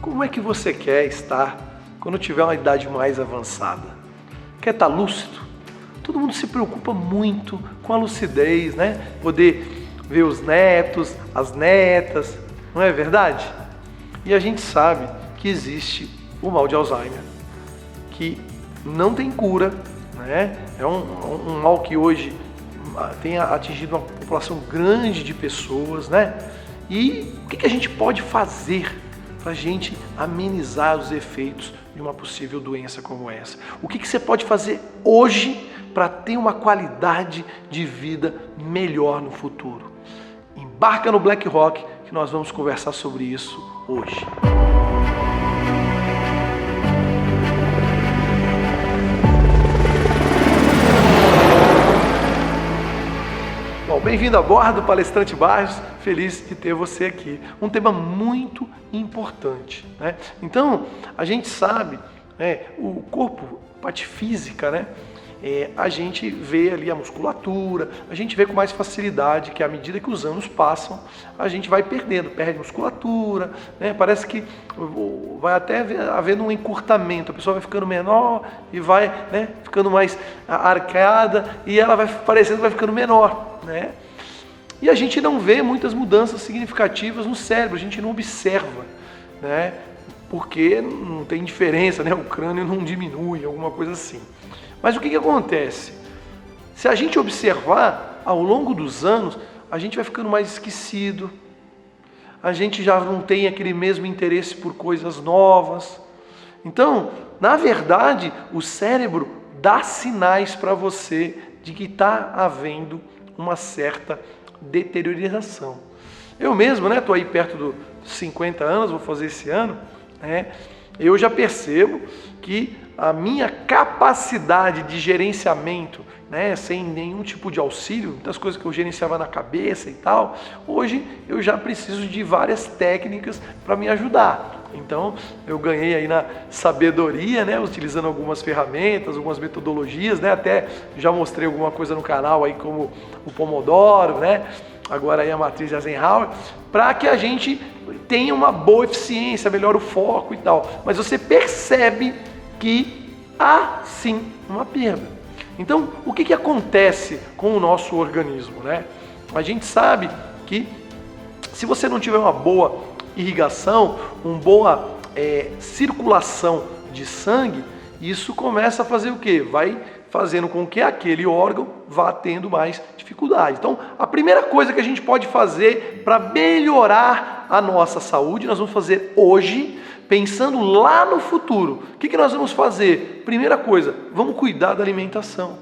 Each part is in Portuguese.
Como é que você quer estar quando tiver uma idade mais avançada? Quer estar lúcido? Todo mundo se preocupa muito com a lucidez, né? Poder ver os netos, as netas, não é verdade? E a gente sabe que existe o mal de Alzheimer, que não tem cura, né? É um mal que hoje tem atingido uma população grande de pessoas, né? E o que a gente pode fazer para a gente amenizar os efeitos de uma possível doença como essa? O que você pode fazer hoje para ter uma qualidade de vida melhor no futuro? Embarca no Black Rock que nós vamos conversar sobre isso hoje. Bom, bem-vindo a bordo, Palestrante Barros, feliz de ter você aqui. Um tema muito importante, né? Então, a gente sabe, né, o corpo, parte física, né? A gente vê ali a musculatura, a gente vê com mais facilidade que à medida que os anos passam, a gente vai perde musculatura, né? Parece que vai até havendo um encurtamento, a pessoa vai ficando menor e vai, né, ficando mais arcada e ela vai parecendo vai ficando menor, né? E a gente não vê muitas mudanças significativas no cérebro, a gente não observa, né? Porque não tem diferença, né? O crânio não diminui, alguma coisa assim. Mas o que acontece? Se a gente observar ao longo dos anos, a gente vai ficando mais esquecido, a gente já não tem aquele mesmo interesse por coisas novas. Então, na verdade, o cérebro dá sinais para você de que está havendo uma certa deterioração. Eu mesmo, né, estou aí perto dos 50 anos, vou fazer esse ano, né, eu já percebo que a minha capacidade de gerenciamento, né, sem nenhum tipo de auxílio, muitas coisas que eu gerenciava na cabeça e tal, hoje eu já preciso de várias técnicas para me ajudar. Então eu ganhei aí na sabedoria, né, utilizando algumas ferramentas, algumas metodologias, né, até já mostrei alguma coisa no canal aí como o Pomodoro, né, agora aí a matriz de Eisenhower, para que a gente tenha uma boa eficiência, melhore o foco e tal. Mas você percebe que há sim uma perda. Então, o que acontece com o nosso organismo, né? A gente sabe que se você não tiver uma boa irrigação, uma boa circulação de sangue, isso começa a fazer o quê? Vai fazendo com que aquele órgão vá tendo mais dificuldade. Então, a primeira coisa que a gente pode fazer para melhorar a nossa saúde, nós vamos fazer hoje, pensando lá no futuro. O que nós vamos fazer? Primeira coisa, vamos cuidar da alimentação.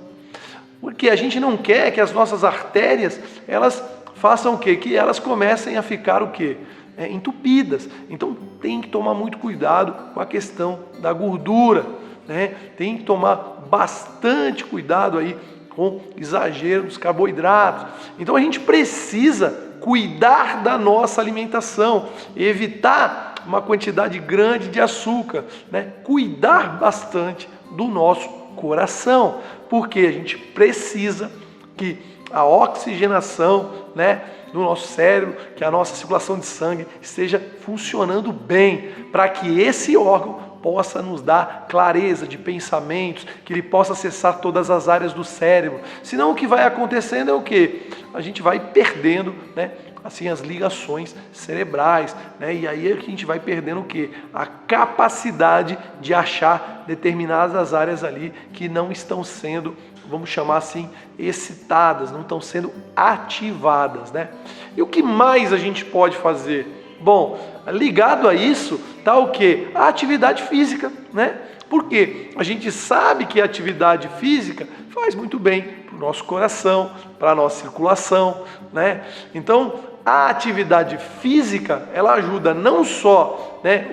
Porque a gente não quer que as nossas artérias, elas façam o quê? Que elas comecem a ficar o quê? Entupidas. Então tem que tomar muito cuidado com a questão da gordura, né? Tem que tomar bastante cuidado aí com exagero dos carboidratos. Então a gente precisa cuidar da nossa alimentação, evitar uma quantidade grande de açúcar, né? Cuidar bastante do nosso coração, porque a gente precisa que a oxigenação, né, do nosso cérebro, que a nossa circulação de sangue esteja funcionando bem, para que esse órgão possa nos dar clareza de pensamentos, que ele possa acessar todas as áreas do cérebro. Senão o que vai acontecendo é o quê? A gente vai perdendo, né, assim, as ligações cerebrais, né? E aí a gente vai perdendo o quê? A capacidade de achar determinadas áreas ali que não estão sendo, vamos chamar assim, excitadas, não estão sendo ativadas, né? E o que mais a gente pode fazer? Bom, ligado a isso está o quê? A atividade física, né? Porque a gente sabe que a atividade física faz muito bem para o nosso coração, para a nossa circulação, né? Então, a atividade física, ela ajuda não só, né,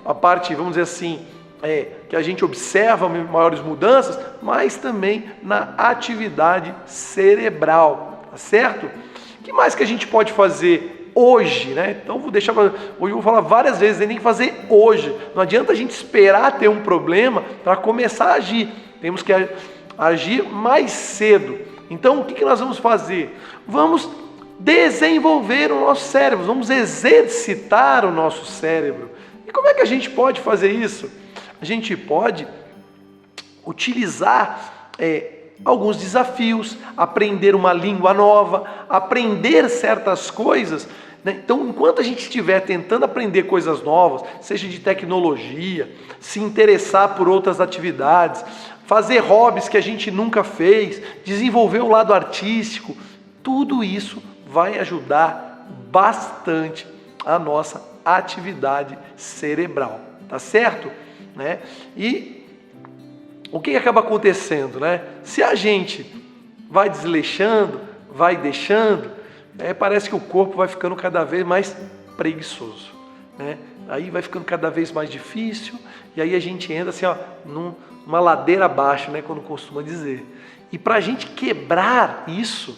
a parte, vamos dizer assim, que a gente observa maiores mudanças, mas também na atividade cerebral, tá certo? O que mais que a gente pode fazer hoje, né? Então hoje eu vou falar várias vezes, tem que fazer hoje. Não adianta a gente esperar ter um problema para começar a agir. Temos que agir mais cedo. Então o que nós vamos fazer? Vamos desenvolver o nosso cérebro, vamos exercitar o nosso cérebro. E como é que a gente pode fazer isso? A gente pode utilizar alguns desafios, aprender uma língua nova, aprender certas coisas, né? Então, enquanto a gente estiver tentando aprender coisas novas, seja de tecnologia, se interessar por outras atividades, fazer hobbies que a gente nunca fez, desenvolver o lado artístico, tudo isso vai ajudar bastante a nossa atividade cerebral, tá certo? Né? E o que acaba acontecendo, né? Se a gente vai desleixando, vai deixando, parece que o corpo vai ficando cada vez mais preguiçoso, né? Aí vai ficando cada vez mais difícil, e aí a gente entra assim, ó, numa ladeira abaixo, né? Quando costuma dizer. E para a gente quebrar isso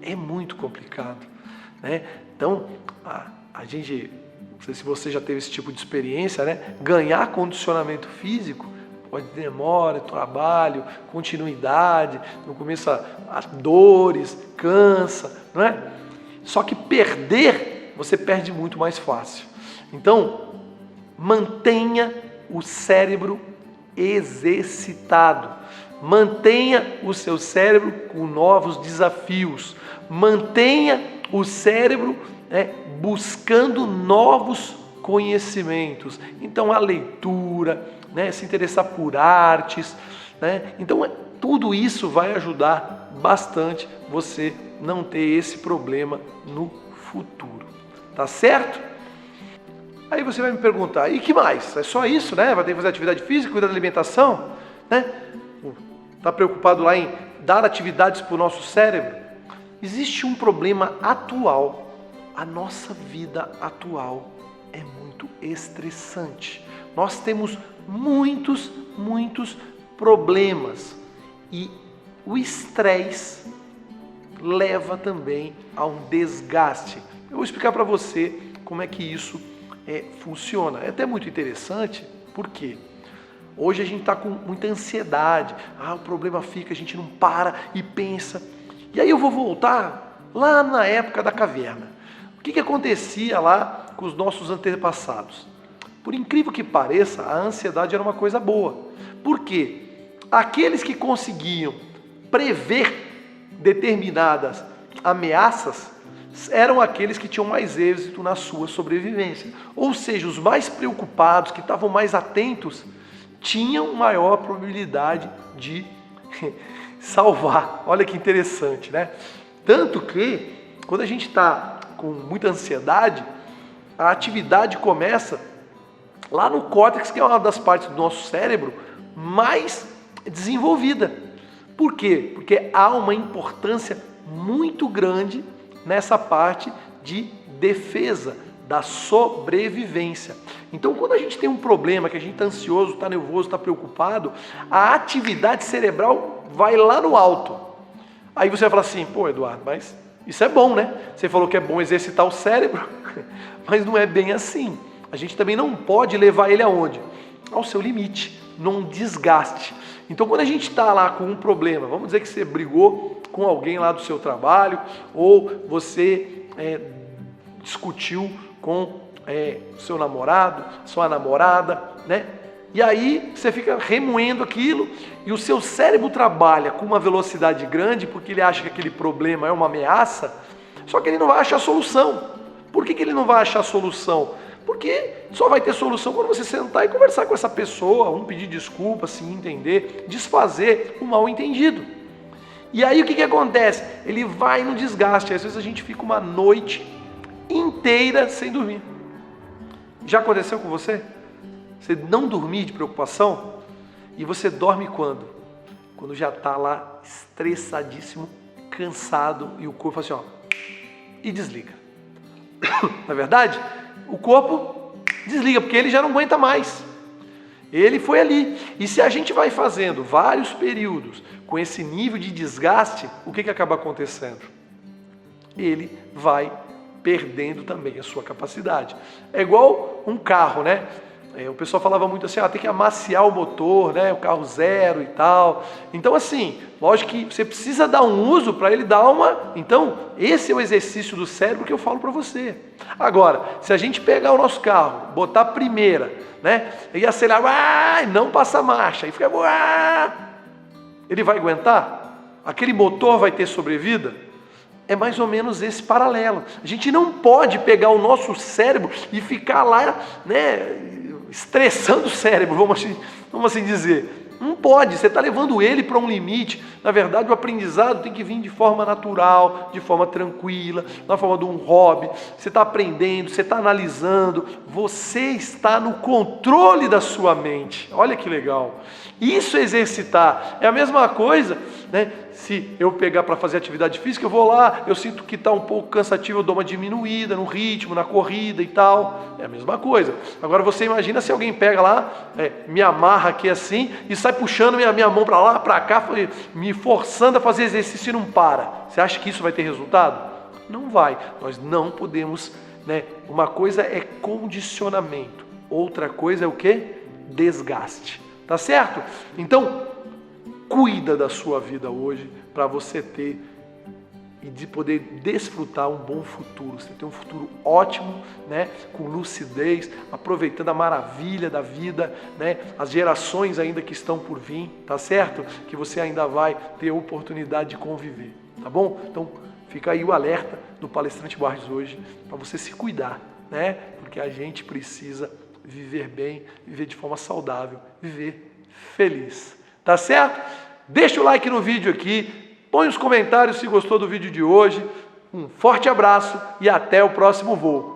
é muito complicado, né? Então, a gente, não sei se você já teve esse tipo de experiência, né? Ganhar condicionamento físico pode demora, trabalho, continuidade, no começo há dores, cansa, não é? Só que perder, você perde muito mais fácil. Então, mantenha o cérebro exercitado. Mantenha o seu cérebro com novos desafios. Mantenha o cérebro buscando novos conhecimentos. Então, a leitura, né, se interessar por artes, né? Então, tudo isso vai ajudar bastante você não ter esse problema no futuro. Tá certo? Aí você vai me perguntar, e que mais? É só isso, né? Vai ter que fazer atividade física, cuidar da alimentação, né? Tá preocupado lá em dar atividades para o nosso cérebro? Existe um problema atual. A nossa vida atual é muito estressante. Nós temos muitos problemas. E o estresse leva também a um desgaste. Eu vou explicar para você como é que isso funciona. É até muito interessante, porque hoje a gente está com muita ansiedade. O problema fica, a gente não para e pensa. E aí eu vou voltar lá na época da caverna. O que acontecia lá com os nossos antepassados? Por incrível que pareça, a ansiedade era uma coisa boa. Por quê? Aqueles que conseguiam prever determinadas ameaças eram aqueles que tinham mais êxito na sua sobrevivência. Ou seja, os mais preocupados, que estavam mais atentos, tinham maior probabilidade de salvar. Olha que interessante, né? Tanto que, quando a gente está com muita ansiedade, a atividade começa lá no córtex, que é uma das partes do nosso cérebro mais desenvolvida. Por quê? Porque há uma importância muito grande nessa parte de defesa, da sobrevivência. Então, quando a gente tem um problema, que a gente está ansioso, está nervoso, está preocupado, a atividade cerebral vai lá no alto. Aí você vai falar assim, pô, Eduardo, mas isso é bom, né? Você falou que é bom exercitar o cérebro, mas não é bem assim. A gente também não pode levar ele aonde? Ao seu limite, num desgaste. Então, quando a gente está lá com um problema, vamos dizer que você brigou com alguém lá do seu trabalho, ou você discutiu com seu namorado, sua namorada, né? E aí você fica remoendo aquilo e o seu cérebro trabalha com uma velocidade grande porque ele acha que aquele problema é uma ameaça, só que ele não vai achar solução. Por que ele não vai achar solução? Porque só vai ter solução quando você sentar e conversar com essa pessoa, pedir desculpa, se entender, desfazer o mal entendido. E aí o que acontece? Ele vai no desgaste. Às vezes a gente fica uma noite inteira sem dormir. Já aconteceu com você? Você não dormir de preocupação? E você dorme quando? Quando já está lá estressadíssimo, cansado e o corpo assim, e desliga. Não é verdade? O corpo desliga, porque ele já não aguenta mais. Ele foi ali. E se a gente vai fazendo vários períodos com esse nível de desgaste, o que acaba acontecendo? Ele vai perdendo também a sua capacidade. É igual um carro, né? O pessoal falava muito assim, tem que amaciar o motor, né? O carro zero e tal. Então assim, lógico que você precisa dar um uso para ele dar uma... Então, esse é o exercício do cérebro que eu falo para você. Agora, se a gente pegar o nosso carro, botar a primeira, né? E acelerar, não passa marcha, e fica... Ele vai aguentar? Aquele motor vai ter sobrevida? É mais ou menos esse paralelo. A gente não pode pegar o nosso cérebro e ficar lá, né, estressando o cérebro, vamos assim dizer. Não pode, você está levando ele para um limite. Na verdade, o aprendizado tem que vir de forma natural, de forma tranquila, na forma de um hobby. Você está aprendendo, você está analisando, você está no controle da sua mente. Olha que legal. Isso é exercitar. É a mesma coisa, né? Se eu pegar para fazer atividade física, eu vou lá, eu sinto que está um pouco cansativo, eu dou uma diminuída no ritmo, na corrida e tal. É a mesma coisa. Agora você imagina se alguém pega lá, me amarra aqui assim e sai puxando minha mão para lá, para cá, me forçando a fazer exercício e não para. Você acha que isso vai ter resultado? Não vai. Nós não podemos, né? Uma coisa é condicionamento, outra coisa é o quê? Desgaste. Tá certo? Então, cuida da sua vida hoje para você ter e de poder desfrutar um bom futuro. Você tem um futuro ótimo, né? Com lucidez, aproveitando a maravilha da vida, né? As gerações ainda que estão por vir, tá certo? Que você ainda vai ter a oportunidade de conviver, tá bom? Então, fica aí o alerta do Palestrante Borges hoje para você se cuidar, né? Porque a gente precisa viver bem, viver de forma saudável, viver feliz. Tá certo? Deixa o like no vídeo aqui, põe os comentários se gostou do vídeo de hoje. Um forte abraço e até o próximo voo.